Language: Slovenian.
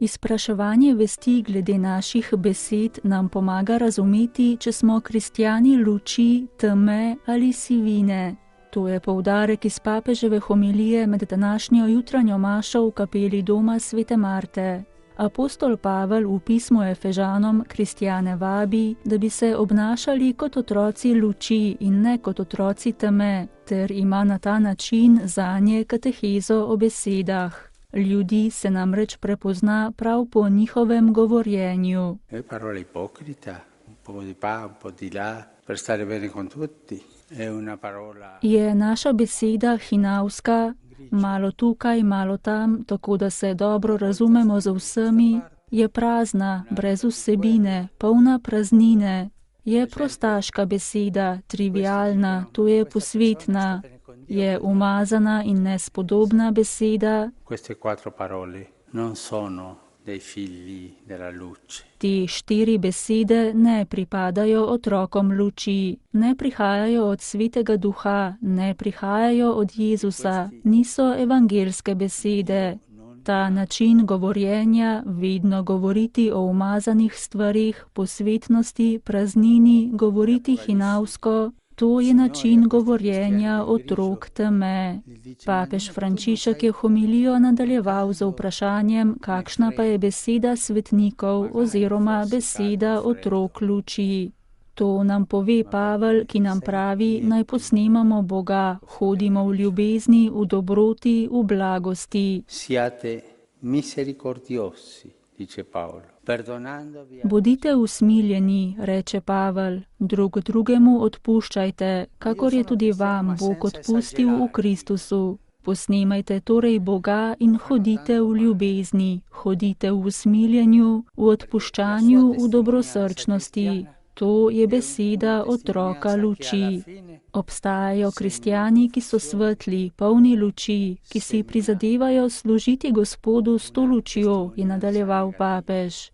Izpraševanje vesti glede naših besed nam pomaga razumeti, če smo kristjani luči, teme ali sivine. To je poudarek iz papeževe homilije med današnjo jutranjo mašo v kapeli doma svete Marte. Apostol Pavel v pismu Efežanom kristjane vabi, da bi se obnašali kot otroci luči in ne kot otroci teme, ter ima na ta način zanje katehezo o besedah. Ljudi se namreč prepozna prav po njihovem govorjenju. Je naša beseda hinavska, malo tukaj, malo tam, tako da se dobro razumemo z vsemi, je prazna, brez vsebine, polna praznine. Je prostaška beseda, trivialna, to je posvetna. Je umazana in nespodobna beseda. Te 4 besede ne pripadajo otrokom luči, ne prihajajo od Svetega Duha, ne prihajajo od Jezusa, niso evangelske besede. Ta način govorjenja, vedno govoriti o umazanih stvarih, posvetnosti, praznini, govoriti hinavsko, to je način govorjenja otrok teme. Papež Frančišek je homilijo nadaljeval z vprašanjem, kakšna pa je beseda svetnikov oziroma beseda otrok luči. To nam pove Pavel, ki nam pravi, naj posnemamo Boga, hodimo v ljubezni, v dobroti, v blagosti. Siate misericordiosi, dice Paolo. Bodite usmiljeni, reče Pavel, drug drugemu odpuščajte, kakor je tudi vam Bog odpustil v Kristusu. Posnemajte torej Boga in hodite v ljubezni, hodite v usmiljenju, v odpuščanju, v dobrosrčnosti. To je beseda otroka luči. Obstajajo kristjani, ki so svetli, polni luči, ki si prizadevajo služiti Gospodu s to lučjo, je nadaljeval papež.